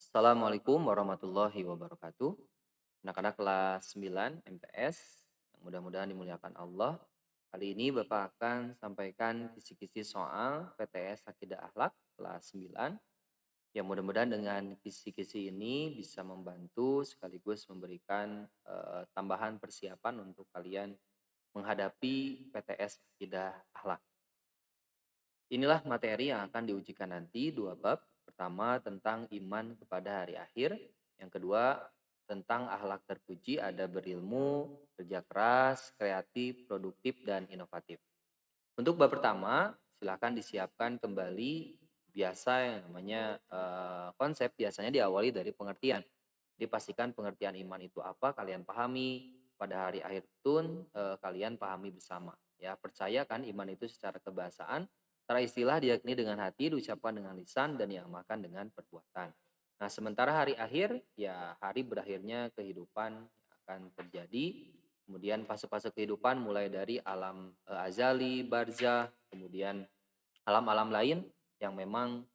Assalamualaikum warahmatullahi wabarakatuh. Anak-anak kelas 9 MTS yang mudah-mudahan dimuliakan Allah. Kali ini Bapak akan sampaikan kisi-kisi soal PTS Akidah Akhlak kelas 9 yang mudah-mudahan dengan kisi-kisi ini bisa membantu sekaligus memberikan tambahan persiapan untuk kalian menghadapi PTS Akidah Akhlak. Inilah materi yang akan diujikan nanti, dua bab. Pertama tentang iman kepada hari akhir, yang kedua tentang akhlak terpuji, ada berilmu, kerja keras, kreatif, produktif, dan inovatif. Untuk bab pertama, silakan disiapkan kembali biasa yang namanya konsep biasanya diawali dari pengertian. Dipastikan pengertian iman itu apa kalian pahami, pada hari akhir pun kalian pahami bersama. Ya, percaya kan iman itu secara kebahasaan, secara istilah diyakini dengan hati, diucapkan dengan lisan, dan diamalkan dengan perbuatan. Nah, sementara hari akhir, ya hari berakhirnya kehidupan akan terjadi. Kemudian fase-fase kehidupan mulai dari alam azali, barzah, kemudian alam-alam lain yang memang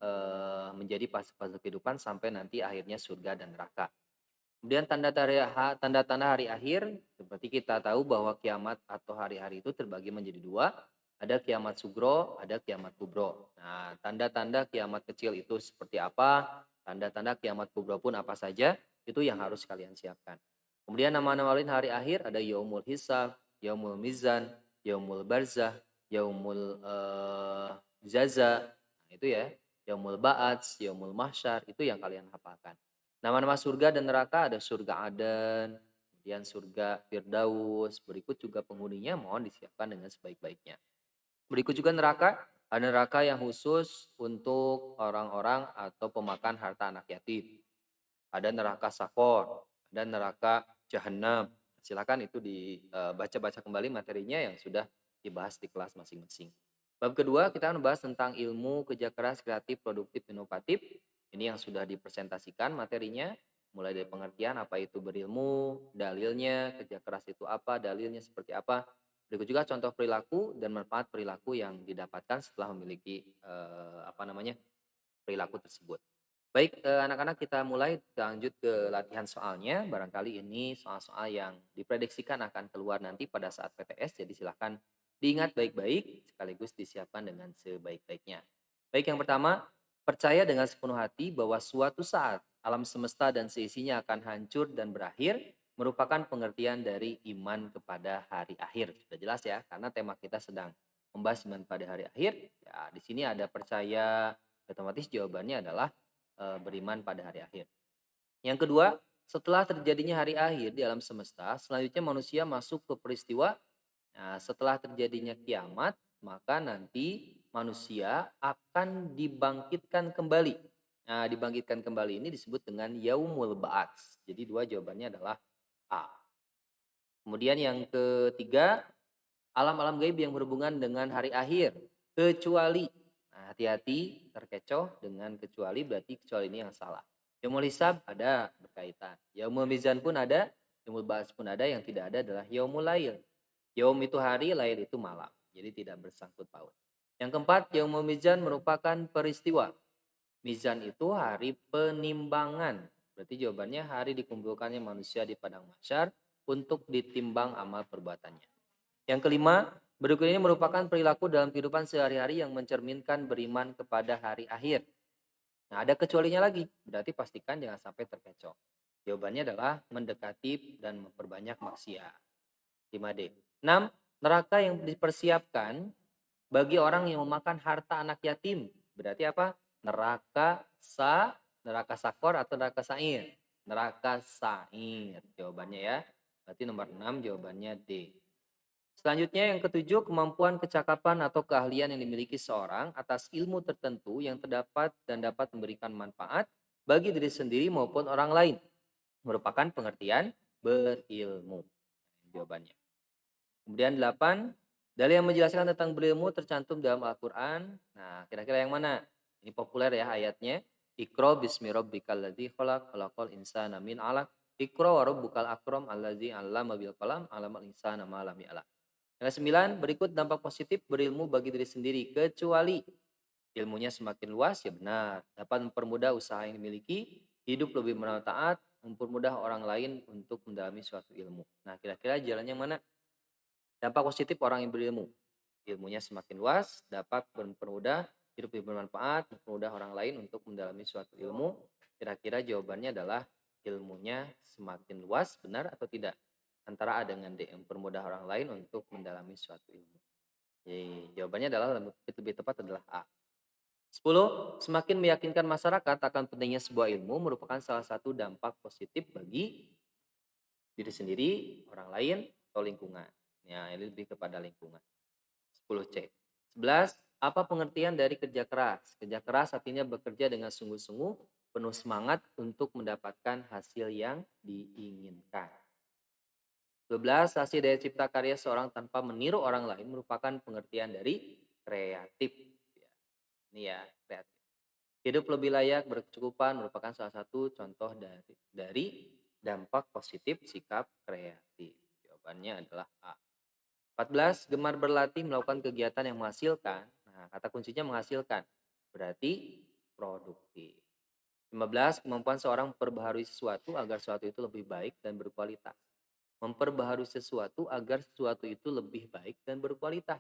menjadi fase-fase kehidupan sampai nanti akhirnya surga dan neraka. Kemudian tanda-tanda hari akhir, seperti kita tahu bahwa kiamat atau hari-hari itu terbagi menjadi dua, ada kiamat sugro, ada kiamat kubro. Nah, tanda-tanda kiamat kecil itu seperti apa, tanda-tanda kiamat kubro pun apa saja, itu yang harus kalian siapkan. Kemudian nama-nama lain hari akhir ada yaumul hisab, yaumul mizan, yaumul barzah, yaumul jaza, nah, itu ya, yaumul ba'ats, yaumul mahsyar, itu yang kalian hafalkan. Nama-nama surga dan neraka ada surga Aden, kemudian surga Firdaus. Berikut juga penghuninya mohon disiapkan dengan sebaik-baiknya. Berikut juga neraka, ada neraka yang khusus untuk orang-orang atau pemakan harta anak yatim. Ada neraka Sakor, ada neraka Jahanam. Silakan itu dibaca-baca kembali materinya yang sudah dibahas di kelas masing-masing. Bab kedua kita akan membahas tentang ilmu, kerja keras, kreatif, produktif, inovatif. Ini yang sudah dipresentasikan materinya, mulai dari pengertian apa itu berilmu, dalilnya, kerja keras itu apa, dalilnya seperti apa. Berikut juga contoh perilaku dan manfaat perilaku yang didapatkan setelah memiliki perilaku tersebut. Baik, anak-anak kita mulai, kita lanjut ke latihan soalnya. Barangkali ini soal-soal yang diprediksikan akan keluar nanti pada saat PTS, jadi silahkan diingat baik-baik sekaligus disiapkan dengan sebaik-baiknya. Baik, yang pertama, percaya dengan sepenuh hati bahwa suatu saat alam semesta dan seisinya akan hancur dan berakhir merupakan pengertian dari iman kepada hari akhir. Sudah jelas ya, karena tema kita sedang membahas iman pada hari akhir. Ya, di sini ada percaya, otomatis jawabannya adalah beriman pada hari akhir. Yang kedua, setelah terjadinya hari akhir di alam semesta, selanjutnya manusia masuk ke peristiwa. Nah, setelah terjadinya kiamat, maka nanti manusia akan dibangkitkan kembali. Nah, dibangkitkan kembali ini disebut dengan yaumul ba'ats. Jadi dua jawabannya adalah A. Kemudian yang ketiga, alam-alam gaib yang berhubungan dengan hari akhir, kecuali. Nah, hati-hati terkecoh dengan kecuali, berarti kecuali ini yang salah. Yaumul hisab ada berkaitan. Yaumul mizan pun ada, yaumul ba'ats pun ada, yang tidak ada adalah yaumul lail. Yaum itu hari, lail itu malam. Jadi tidak bersangkut paut. Yang keempat, yaumul mizan merupakan peristiwa. Mizan itu hari penimbangan. Berarti jawabannya hari dikumpulkannya manusia di padang mahsyar untuk ditimbang amal perbuatannya. Yang kelima, berikut ini merupakan perilaku dalam kehidupan sehari-hari yang mencerminkan beriman kepada hari akhir. Nah, ada kecualinya lagi, berarti pastikan jangan sampai terkecoh. Jawabannya adalah mendekati dan memperbanyak maksiat. 5D. 6. Neraka yang dipersiapkan bagi orang yang memakan harta anak yatim. Berarti apa? Neraka sakor atau neraka sair? Neraka sair. Jawabannya ya. Berarti nomor 6 jawabannya D. Selanjutnya yang ketujuh, kemampuan kecakapan atau keahlian yang dimiliki seorang atas ilmu tertentu yang terdapat dan dapat memberikan manfaat bagi diri sendiri maupun orang lain. Merupakan pengertian berilmu. Jawabannya. Kemudian 8, dalil yang menjelaskan tentang berilmu tercantum dalam Al-Quran. Nah, kira-kira yang mana? Ini populer ya ayatnya. Iqra bismi rabbikal ladzi khalaq, khalaqal insana min 'alaq. Iqra wa rabbukal akram allazi 'allama bil qalam, 'allamal insana ma lam ya'lam. Yang ke-9, berikut dampak positif berilmu bagi diri sendiri, kecuali ilmunya semakin luas, ya benar. Dapat mempermudah usaha yang dimiliki, hidup lebih bermanfaat, mempermudah orang lain untuk mendalami suatu ilmu. Nah, kira-kira jalannya mana? Dampak positif orang yang berilmu. Ilmunya semakin luas, dapat mempermudah, hidup lebih bermanfaat, mempermudah orang lain untuk mendalami suatu ilmu. Kira-kira jawabannya adalah ilmunya semakin luas, benar atau tidak? Antara A dengan D, mempermudah orang lain untuk mendalami suatu ilmu. Jadi, jawabannya adalah lebih tepat adalah A. 10. Semakin meyakinkan masyarakat akan pentingnya sebuah ilmu merupakan salah satu dampak positif bagi diri sendiri, orang lain, atau lingkungan. Ya, ini lebih kepada lingkungan. 10C. 11. Apa pengertian dari kerja keras? Kerja keras artinya bekerja dengan sungguh-sungguh, penuh semangat untuk mendapatkan hasil yang diinginkan. 12. Hasil dari cipta karya seorang tanpa meniru orang lain merupakan pengertian dari kreatif. Ya, ini ya, kreatif. Hidup lebih layak, berkecukupan merupakan salah satu contoh dari dampak positif sikap kreatif. Jawabannya adalah A. 14. Gemar berlatih melakukan kegiatan yang menghasilkan. Nah, kata kuncinya menghasilkan. Berarti produktif. 15. Kemampuan seorang memperbaharui sesuatu agar sesuatu itu lebih baik dan berkualitas. Memperbaharui sesuatu agar sesuatu itu lebih baik dan berkualitas.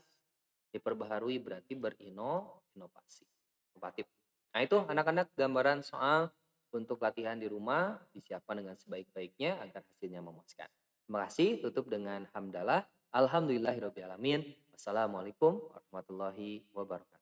Diperbaharui berarti inovasi. Inovatif. Nah, itu anak-anak gambaran soal untuk latihan di rumah disiapkan dengan sebaik-baiknya agar hasilnya memuaskan. Terima kasih. Tutup dengan hamdalah. Alhamdulillahirobbilalamin. Wassalamualaikum warahmatullahi wabarakatuh.